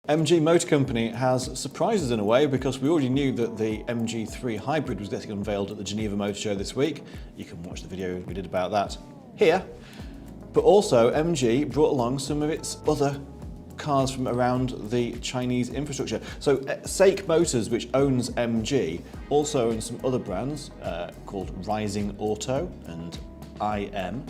MG Motor Company has surprised us in a way because we already knew that the MG3 Hybrid was getting unveiled at the Geneva Motor Show this week. You can watch the video we did about that here. But also MG brought along some of its other cars from around the Chinese infrastructure. So SAIC Motors, which owns MG, also owns some other brands called Rising Auto and IM.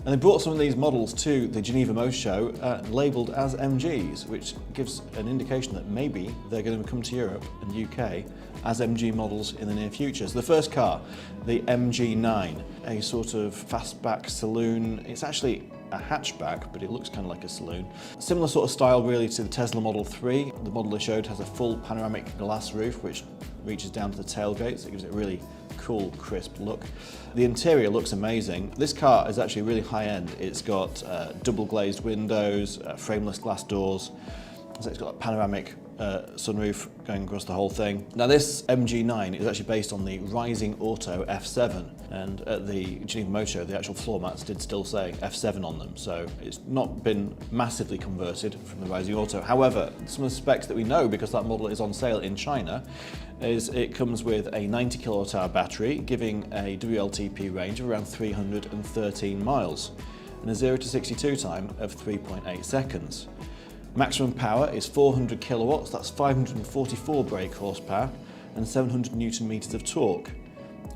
And they brought some of these models to the Geneva Motor Show labelled as MGs, which gives an indication that maybe they're going to come to Europe and UK as MG models in the near future. So the first car, the MG9, a sort of fastback saloon. It's actually a hatchback, but it looks kind of like a saloon. Similar sort of style really to the Tesla Model 3. The model they showed has a full panoramic glass roof, which reaches down to the tailgate, so it gives it a really cool, crisp look. The interior looks amazing. This car is actually really high-end. It's got double glazed windows, frameless glass doors. So it's got a panoramic sunroof going across the whole thing. Now this MG9 is actually based on the Rising Auto F7, and at the Geneva Motor Show the actual floor mats did still say F7 on them, so it's not been massively converted from the Rising Auto. However, some of the specs that we know, because that model is on sale in China, is it comes with a 90 kWh battery, giving a WLTP range of around 313 miles and a 0 to 62 time of 3.8 seconds. Maximum power is 400 kilowatts, that's 544 brake horsepower and 700 Newton meters of torque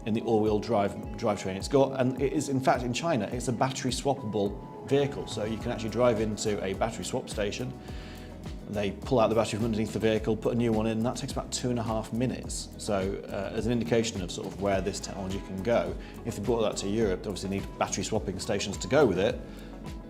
in the all-wheel drivetrain it's got. And it is, in fact, in China, it's a battery swappable vehicle, so you can actually drive into a battery swap station. They pull out the battery from underneath the vehicle, put a new one in, and that takes about 2.5 minutes. So as an indication of sort of where this technology can go, if they brought that to Europe, they obviously need battery swapping stations to go with it.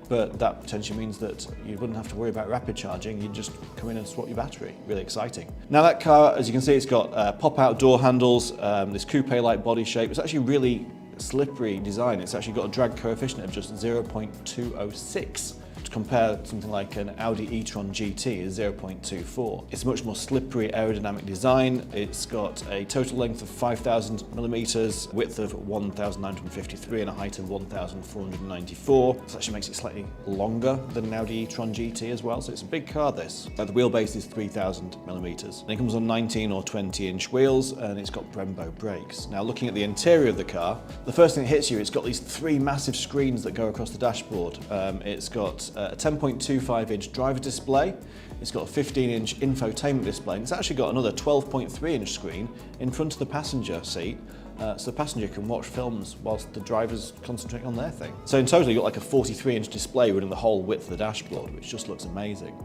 But that potentially means that you wouldn't have to worry about rapid charging, you'd just come in and swap your battery. Really exciting. Now that car, as you can see, it's got pop-out door handles, this coupe-like body shape. It's actually really slippery design. It's actually got a drag coefficient of just 0.206. To compare something like an Audi e-tron GT is 0.24. It's a much more slippery aerodynamic design. It's got a total length of 5,000 millimeters, width of 1,953 and a height of 1,494. This actually makes it slightly longer than an Audi e-tron GT as well, so it's a big car this. The wheelbase is 3,000 millimeters. And it comes on 19 or 20 inch wheels, and it's got Brembo brakes. Now looking at the interior of the car, the first thing that hits you, it's got these three massive screens that go across the dashboard. It's got a 10.25 inch driver display, it's got a 15 inch infotainment display, and it's actually got another 12.3 inch screen in front of the passenger seat, so the passenger can watch films whilst the drivers concentrate on their thing. So in total you've got like a 43 inch display running the whole width of the dashboard, which just looks amazing.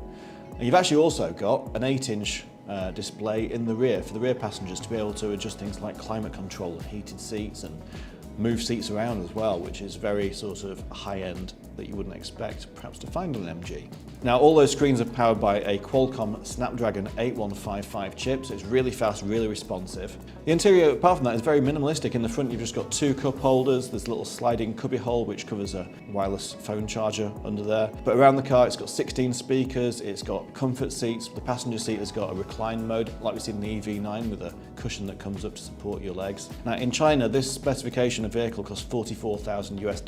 And you've actually also got an 8 inch display in the rear for the rear passengers to be able to adjust things like climate control and heated seats and move seats around as well, which is very sort of high-end that you wouldn't expect perhaps to find on an MG. Now all those screens are powered by a Qualcomm Snapdragon 8155 chip, so it's really fast, really responsive. The interior, apart from that, is very minimalistic. In the front you've just got two cup holders, there's a little sliding cubby hole which covers a wireless phone charger under there. But around the car it's got 16 speakers, it's got comfort seats, the passenger seat has got a recline mode like we see in the EV9 with a cushion that comes up to support your legs. Now in China this specification of vehicle costs $44,000 US.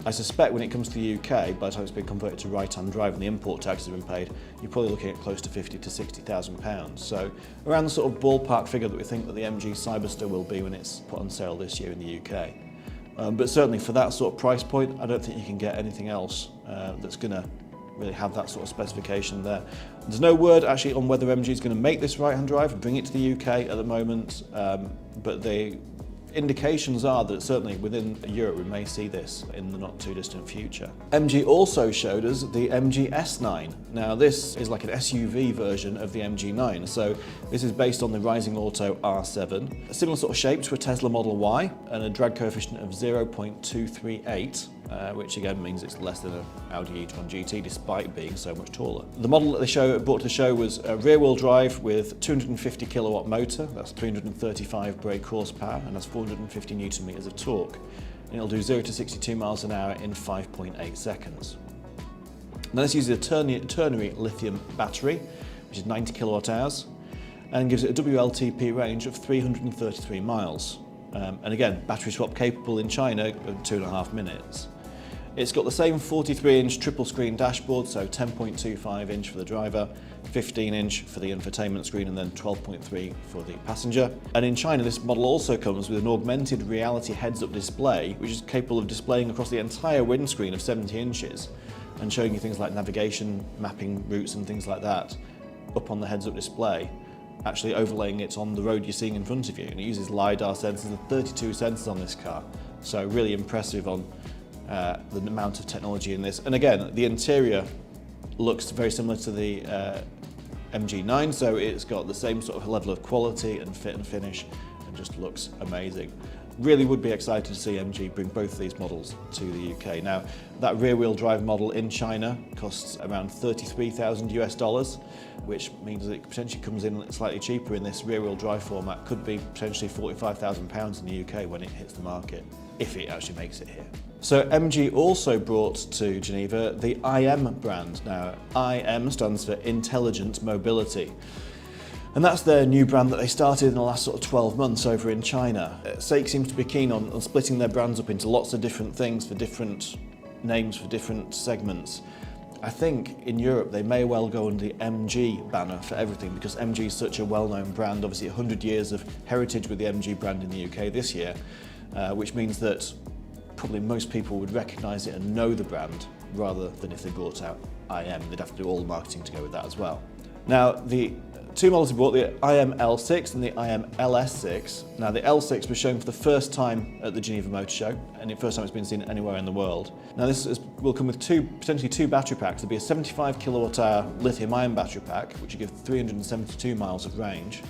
I suspect when it comes to the UK, by the time it's been converted to right-hand drive and the import taxes have been paid, you're probably looking at close to £50,000 to £60,000. So around the sort of ballpark figure that we think that the MG Cyberster will be when it's put on sale this year in the UK. But certainly for that sort of price point, I don't think you can get anything else that's going to really have that sort of specification there. There's no word actually on whether MG is going to make this right-hand drive and bring it to the UK at the moment, but the indications are that certainly within Europe we may see this in the not too distant future. MG also showed us the MGS9. Now this is like an SUV version of the MG9, so this is based on the Rising Auto R7. A similar sort of shape to a Tesla Model Y and a drag coefficient of 0.238. Which again means it's less than an Audi e-tron GT despite being so much taller. The model that they brought to the show was a rear-wheel drive with 250 kilowatt motor, that's 335 brake horsepower, and that's 450 Newton meters of torque. And it'll do 0 to 62 miles an hour in 5.8 seconds. Now this uses a ternary lithium battery, which is 90 kilowatt hours, and gives it a WLTP range of 333 miles. And again, battery swap capable in China of 2.5 minutes. It's got the same 43-inch triple screen dashboard, so 10.25 inch for the driver, 15 inch for the infotainment screen, and then 12.3 for the passenger. And in China, this model also comes with an augmented reality heads-up display, which is capable of displaying across the entire windscreen of 70 inches and showing you things like navigation, mapping routes and things like that up on the heads-up display, actually overlaying it on the road you're seeing in front of you. And it uses LiDAR sensors, and 32 sensors on this car, so really impressive on the amount of technology in this. And again, the interior looks very similar to the MG9, so it's got the same sort of level of quality and fit and finish, and just looks amazing. Really would be excited to see MG bring both of these models to the UK. Now, that rear-wheel drive model in China costs around $33,000 US, which means that it potentially comes in slightly cheaper in this rear-wheel drive format. Could be potentially £45,000 in the UK when it hits the market, if it actually makes it here. So MG also brought to Geneva the IM brand. Now, IM stands for Intelligent Mobility. And that's their new brand that they started in the last sort of 12 months over in China. SAIC seems to be keen on splitting their brands up into lots of different things for different names for different segments. I think in Europe they may well go under the MG banner for everything, because MG is such a well-known brand, obviously 100 years of heritage with the MG brand in the UK this year, which means that probably most people would recognise it and know the brand, rather than if they brought out IM. They'd have to do all the marketing to go with that as well. Now, the two models we bought, the IM L6 and the IM LS6. Now, the L6 was shown for the first time at the Geneva Motor Show, and the first time it's been seen anywhere in the world. Now, will come with potentially two battery packs. There'll be a 75 kilowatt hour lithium-ion battery pack, which will give 372 miles of range,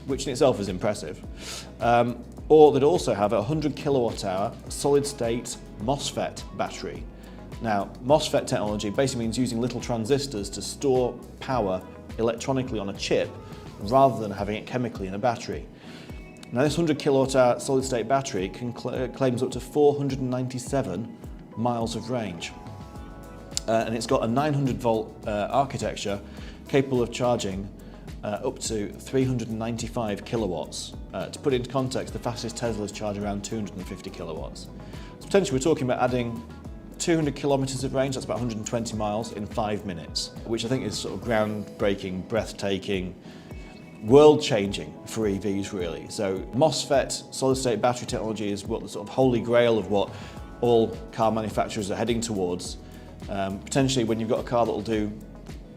which in itself is impressive. Or they'd also have a 100 kilowatt hour solid-state MOSFET battery. Now, MOSFET technology basically means using little transistors to store power electronically on a chip rather than having it chemically in a battery. Now, this 100 kilowatt hour solid-state battery claims up to 497 miles of range. And it's got a 900 volt architecture capable of charging up to 395 kilowatts. To put it into context, the fastest Teslas charge around 250 kilowatts. So potentially we're talking about adding 200 kilometers of range, that's about 120 miles, in 5 minutes, which I think is sort of groundbreaking, breathtaking, world-changing for EVs really. So MOSFET solid-state battery technology is what the sort of holy grail of what all car manufacturers are heading towards. Potentially when you've got a car that'll do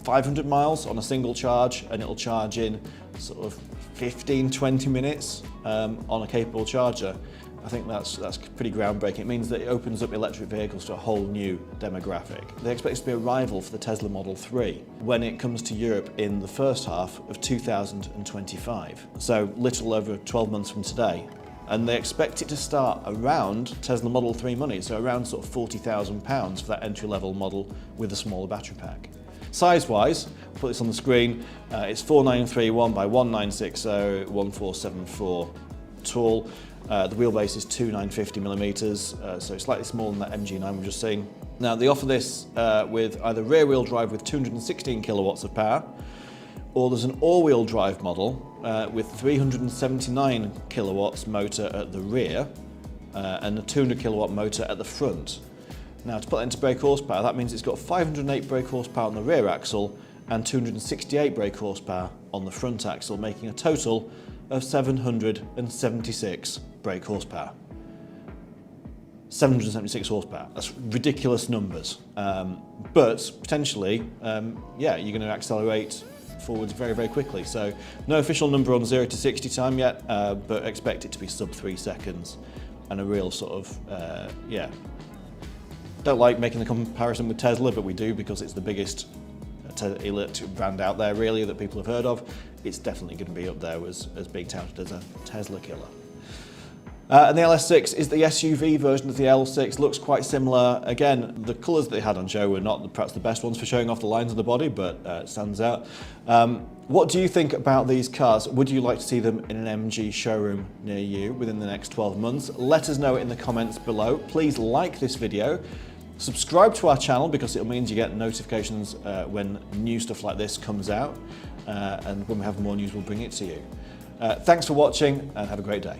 500 miles on a single charge, and it'll charge in sort of 15-20 minutes on a capable charger. I think that's pretty groundbreaking. It means that it opens up electric vehicles to a whole new demographic. They expect it to be a rival for the Tesla Model 3 when it comes to Europe in the first half of 2025. So little over 12 months from today. And they expect it to start around Tesla Model 3 money, so around sort of £40,000 for that entry-level model with a smaller battery pack. Size-wise, I'll put this on the screen, it's 4931 by 1960, 1474 tall. The wheelbase is 2950 millimeters, so slightly smaller than that MG9 we've just seen. Now, they offer this with either rear-wheel drive with 216 kilowatts of power, or there's an all-wheel drive model with 379 kilowatts motor at the rear and a 200 kilowatt motor at the front. Now, to put that into brake horsepower, that means it's got 508 brake horsepower on the rear axle and 268 brake horsepower on the front axle, making a total of 776 brake horsepower. 776 horsepower, that's ridiculous numbers. But potentially, yeah, you're going to accelerate forwards very, very quickly. So no official number on 0 to 60 time yet, but expect it to be sub 3 seconds and a real sort of, yeah. Don't like making the comparison with Tesla, but we do because it's the biggest electric brand out there really that people have heard of. It's definitely going to be up there as being touted as a Tesla killer. And the LS6 is the SUV version of the L6, looks quite similar. Again, the colours that they had on show were not perhaps the best ones for showing off the lines of the body, but it stands out. What do you think about these cars? Would you like to see them in an MG showroom near you within the next 12 months? Let us know in the comments below. Please like this video. Subscribe to our channel because it means you get notifications when new stuff like this comes out, and when we have more news we'll bring it to you. Thanks for watching and have a great day.